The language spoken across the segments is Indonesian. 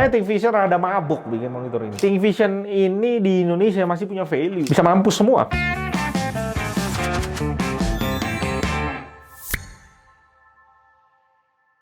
Kayaknya ThinkVision rada mabuk bikin monitor ini. ThinkVision ini di Indonesia masih punya value, bisa mampus semua.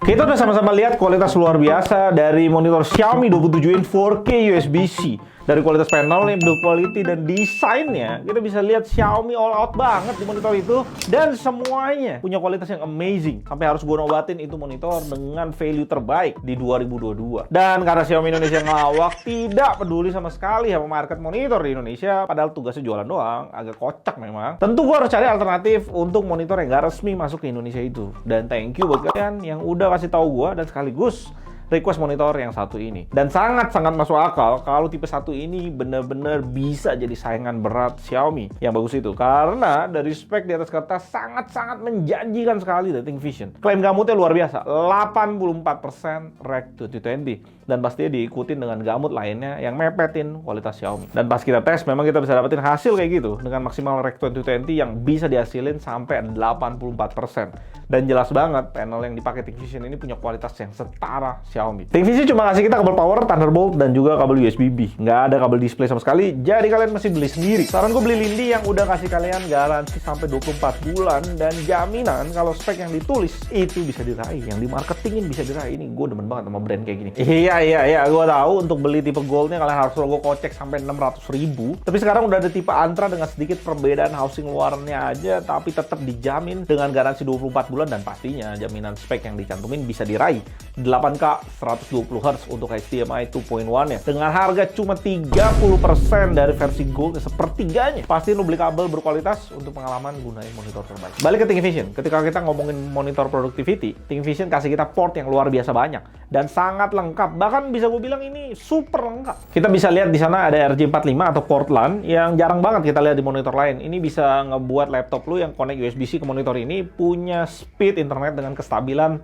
Kita udah sama-sama lihat kualitas luar biasa dari monitor Xiaomi 27 in 4K USB-C. Dari kualitas panelnya, build quality, dan desainnya, kita bisa lihat Xiaomi all out banget di monitor itu. Dan semuanya punya kualitas yang amazing. Sampai harus gue nobatin itu monitor dengan value terbaik di 2022. Dan karena Xiaomi Indonesia ngelawak, tidak peduli sama sekali sama market monitor di Indonesia. Padahal tugasnya jualan doang, agak kocak memang. Tentu gue harus cari alternatif untuk monitor yang gak resmi masuk ke Indonesia itu. Dan thank you buat kalian yang udah kasih tahu gue dan sekaligus request monitor yang satu ini. Dan sangat-sangat masuk akal kalau tipe satu ini benar-benar bisa jadi saingan berat Xiaomi yang bagus itu. Karena dari spek di atas kertas sangat-sangat menjanjikan sekali dari ThinkVision. Klaim gamutnya luar biasa, 84% Rec 2020. Dan pastinya diikutin dengan gamut lainnya yang mepetin kualitas Xiaomi. Dan pas kita tes, memang kita bisa dapetin hasil kayak gitu dengan maksimal Rec 2020 yang bisa dihasilin sampai 84%. Dan jelas banget panel yang dipakai ThinkVision ini punya kualitas yang setara Xiaomi. ThinkVision cuma ngasih kita kabel power, Thunderbolt, dan juga kabel USB-B. Nggak ada kabel display sama sekali, jadi kalian mesti beli sendiri. Saran gue beli Lindi yang udah kasih kalian garansi sampai 24 bulan dan jaminan kalau spek yang ditulis itu bisa diraih, yang dimarketingin bisa diraih. Ini gue demen banget sama brand kayak gini. Iya, gue tahu untuk beli tipe Goldnya kalian harus logo kocek sampai 600.000. Tapi sekarang udah ada tipe Ultra dengan sedikit perbedaan housing luarnya aja, tapi tetap dijamin dengan garansi 24 bulan dan pastinya jaminan spek yang dicantumin bisa diraih 8K 120Hz untuk HDMI 2.1 ya dengan harga cuma 30% dari versi Gold sepertiganya. Pastiin lu beli kabel berkualitas untuk pengalaman gunain monitor terbaik. Balik ke ThinkVision, ketika kita ngomongin monitor productivity, ThinkVision kasih kita port yang luar biasa banyak dan sangat lengkap, bahkan bisa gue bilang ini super lengkap. Kita bisa lihat di sana ada RJ45 atau port LAN yang jarang banget kita lihat di monitor lain. Ini bisa ngebuat laptop lu yang connect USB-C ke monitor ini punya speed internet dengan kestabilan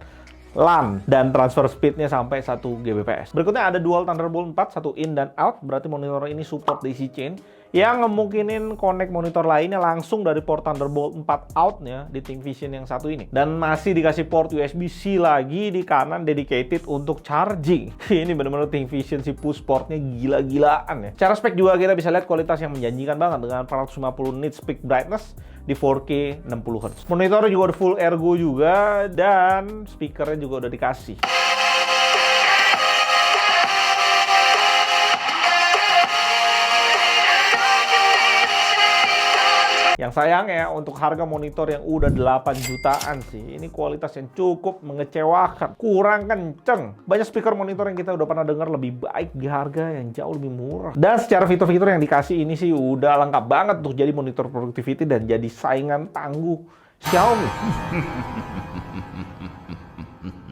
LAN dan transfer speednya sampai 1 Gbps. Berikutnya ada dual Thunderbolt 4, satu in dan out, berarti monitor ini support DC chain yang ngemungkinin connect monitor lainnya langsung dari port Thunderbolt 4 out-nya di ThinkVision yang satu ini. Dan masih dikasih port USB-C lagi di kanan dedicated untuk charging. Ini bener-bener ThinkVision si push portnya gila-gilaan ya. Cara spek juga kita bisa lihat kualitas yang menjanjikan banget dengan 450 nits peak brightness di 4K 60Hz. Monitor juga udah full ergo juga dan speakernya juga udah dikasih. Yang sayangnya untuk harga monitor yang udah 8 jutaan sih, ini kualitas yang cukup mengecewakan, kurang kenceng. Banyak speaker monitor yang kita udah pernah dengar lebih baik di harga yang jauh lebih murah. Dan secara fitur-fitur yang dikasih ini sih udah lengkap banget untuk jadi monitor productivity dan jadi saingan tangguh Xiaomi.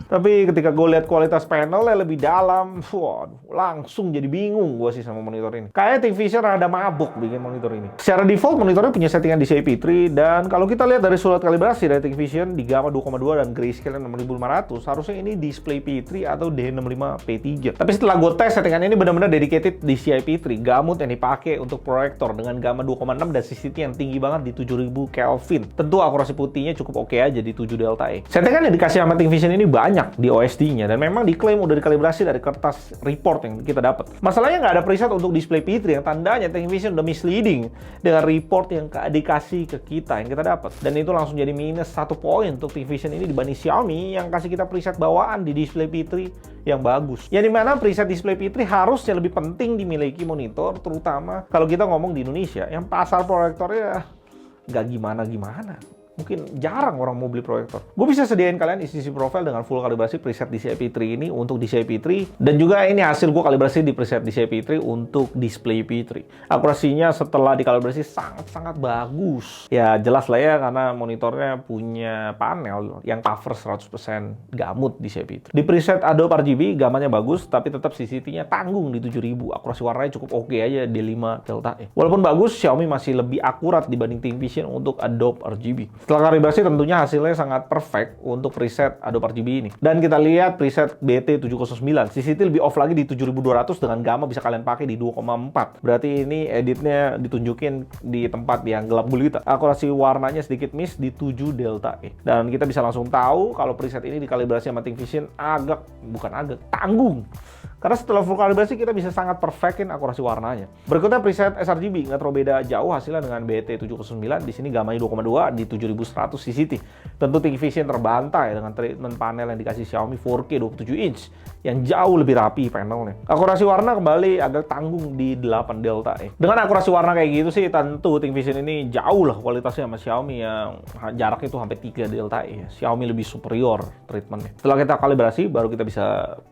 Tapi ketika gue lihat kualitas panelnya lebih dalam, waduh, langsung jadi bingung gue sih sama monitor ini. Kayaknya ThinkVision rada mabuk bikin monitor ini. Secara default monitornya punya settingan DCI P3 dan kalau kita lihat dari surat kalibrasi dari ThinkVision di gamma 2,2 dan grayscale 6500, harusnya ini display P3 atau D65P3. Tapi setelah gue tes, settingan ini benar-benar dedicated DCI P3, gamut yang dipakai untuk proyektor dengan gamma 2,6 dan sensitivity yang tinggi banget di 7000 Kelvin. Tentu akurasi putihnya cukup oke aja di 7 delta E. Settingan yang dikasih sama ThinkVision ini banyak di OSD-nya dan memang diklaim udah dikalibrasi dari kertas report yang kita dapat. Masalahnya nggak ada preset untuk display P3 yang tandanya ThinkVision udah misleading dengan report yang dikasih ke kita yang kita dapat. Dan itu langsung jadi minus 1 poin untuk ThinkVision ini dibanding Xiaomi yang kasih kita preset bawaan di display P3 yang bagus. Yang dimana preset display P3 harusnya lebih penting dimiliki monitor, terutama kalau kita ngomong di Indonesia yang pasar proyektornya nggak gimana-gimana. Mungkin jarang orang mau beli proyektor. Gue bisa sediain kalian isi profile dengan full kalibrasi preset DCI P3 ini untuk DCI P3. Dan juga ini hasil gue kalibrasi di preset DCI P3 untuk display P3. Akurasinya setelah dikalibrasi sangat-sangat bagus. Ya jelas lah ya karena monitornya punya panel yang cover 100% gamut DCI P3. Di preset Adobe RGB gamanya bagus, tapi tetap CCTV-nya tanggung di 7000. Akurasi warnanya cukup oke aja di 5 delta E. Walaupun bagus, Xiaomi masih lebih akurat dibanding ThinkVision untuk Adobe RGB. Setelah kalibrasi tentunya hasilnya sangat perfect untuk preset Adobe RGB ini. Dan kita lihat preset BT709. CCTV lebih off lagi di 7200 dengan gamma bisa kalian pakai di 2,4. Berarti ini editnya ditunjukin di tempat yang gelap gulita. Akurasi warnanya sedikit miss di 7 delta E. Dan kita bisa langsung tahu kalau preset ini dikalibrasi sama ThinkVision tanggung. Karena setelah full kalibrasi kita bisa sangat perfectin akurasi warnanya. Berikutnya preset sRGB, nggak terlalu beda jauh hasilnya dengan BT79. Di sini gamanya 2,2 di 7100 CCT. Tentu ThinkVision terbantai dengan treatment panel yang dikasih Xiaomi 4K 27 inch yang jauh lebih rapi panelnya. Akurasi warna kembali agak tanggung di 8 delta E. Dengan akurasi warna kayak gitu sih, tentu ThinkVision ini jauh lah kualitasnya sama Xiaomi yang jaraknya itu sampai 3 delta E. Xiaomi lebih superior treatmentnya. Setelah kita kalibrasi, baru kita bisa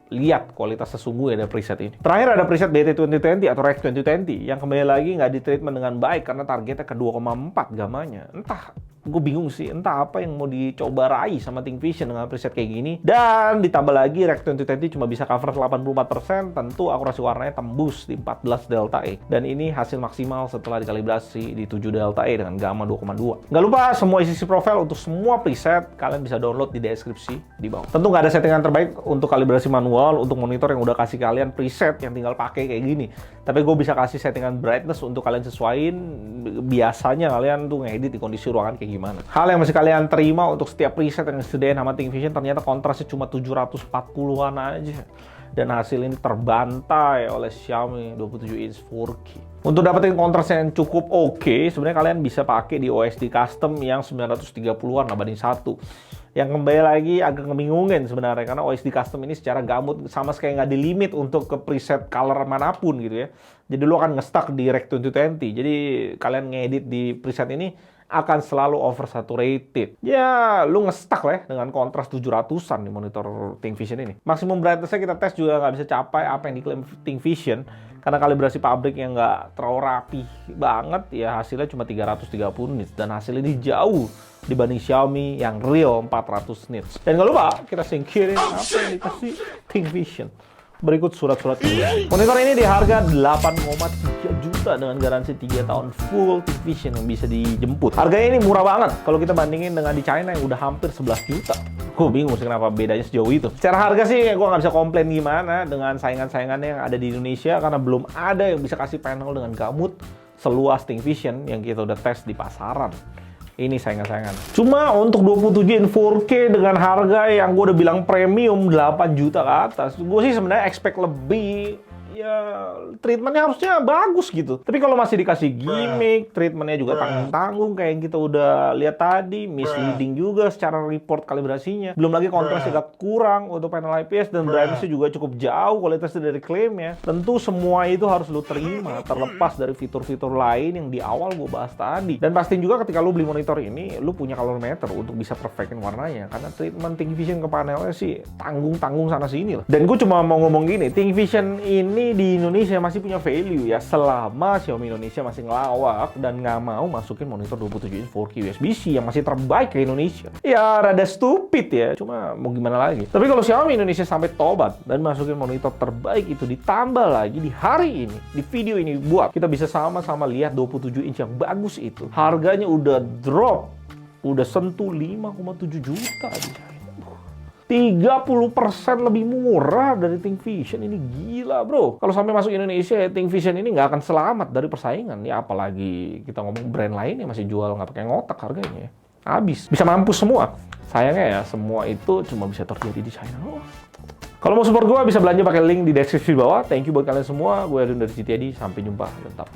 lihat kualitas sesungguhnya dari preset ini. Terakhir ada preset BT2020 atau Rec 2020 yang kembali lagi nggak di treatment dengan baik karena targetnya ke 2,4 gamanya. Entah, gue bingung sih, entah apa yang mau dicoba raih sama ThinkVision dengan preset kayak gini. Dan ditambah lagi Rec 2020 cuma bisa cover 84%, tentu akurasi warnanya tembus di 14 delta E. Dan ini hasil maksimal setelah dikalibrasi di 7 delta E dengan gamma 2,2. Nggak lupa semua isi profile untuk semua preset kalian bisa download di deskripsi di bawah. Tentu nggak ada settingan terbaik untuk kalibrasi manual untuk monitor yang udah kasih kalian preset yang tinggal pakai kayak gini. Tapi gue bisa kasih settingan brightness untuk kalian sesuaiin. Biasanya kalian tuh ngedit di kondisi ruangan kayak gimana. Hal yang masih kalian terima untuk setiap preset yang disediain sama ThinkVision ternyata kontrasnya cuma 740-an aja. Dan hasil ini terbantai oleh Xiaomi 27 inch 4K. Untuk dapetin kontras yang cukup oke, sebenarnya kalian bisa pakai di OSD custom yang 930-an lah banding 1. Yang kembali lagi agak ngebingungin sebenarnya karena OSD custom ini secara gamut sama sekali nggak di limit untuk ke preset color manapun gitu ya. Jadi lu akan nge-stuck di Rec 2020. Jadi kalian ngedit di preset ini akan selalu oversaturated. Ya, lu nge-stuck lah ya dengan kontras 700-an di monitor ThinkVision ini. Maksimum brightness-nya kita tes juga nggak bisa capai apa yang diklaim ThinkVision karena kalibrasi pabrik yang nggak terlalu rapi banget, ya hasilnya cuma 330 nits dan hasil ini jauh dibanding Xiaomi yang real 400 nits. Dan nggak lupa kita singkirin apa yang dikasih ThinkVision. Berikut surat-surat ini. Monitor ini di harga 8,3 juta dengan garansi 3 tahun full ThinkVision yang bisa dijemput. Harganya ini murah banget kalau kita bandingin dengan di China yang udah hampir 11 juta. Gue bingung sih kenapa bedanya sejauh itu. Secara harga sih gue nggak bisa komplain gimana dengan saingan-saingannya yang ada di Indonesia karena belum ada yang bisa kasih panel dengan gamut seluas ThinkVision yang kita udah tes di pasaran. Ini saingan-saingan. Cuma untuk 27 in 4K dengan harga yang gue udah bilang premium 8 juta ke atas, gue sih sebenarnya expect lebih. Ya, treatmentnya harusnya bagus gitu. Tapi kalau masih dikasih gimmick, treatmentnya juga tanggung-tanggung kayak yang kita udah lihat tadi, misleading juga secara report kalibrasinya. Belum lagi kontrasnya agak kurang untuk panel IPS dan brightness-nya juga cukup jauh kualitasnya dari klaimnya. Tentu semua itu harus lu terima, terlepas dari fitur-fitur lain yang di awal gue bahas tadi. Dan pastiin juga ketika lu beli monitor ini, lu punya colorimeter untuk bisa perfectin warnanya. Karena treatment ThinkVision ke panelnya sih tanggung-tanggung sana sini lah. Dan gue cuma mau ngomong gini, ThinkVision ini di Indonesia masih punya value ya selama Xiaomi Indonesia masih ngelawak dan nggak mau masukin monitor 27 inch 4K USB-C yang masih terbaik ke Indonesia. Ya rada stupid ya, cuma mau gimana lagi. Tapi kalau Xiaomi Indonesia sampai tobat dan masukin monitor terbaik itu ditambah lagi di hari ini, di video ini buat kita bisa sama-sama lihat 27 inch yang bagus itu. Harganya udah drop, udah sentuh 5,7 juta di China. 30% lebih murah dari ThinkVision. Ini gila bro. Kalau sampai masuk Indonesia ya ThinkVision ini nggak akan selamat dari persaingan. Ya apalagi kita ngomong brand lain yang masih jual nggak pakai ngotak harganya. Habis. Bisa mampus semua. Sayangnya ya semua itu cuma bisa terjadi di China. Kalau mau support gue bisa belanja pakai link di deskripsi di bawah. Thank you buat kalian semua. Gue Edun dari GTD. Sampai jumpa. Tetap.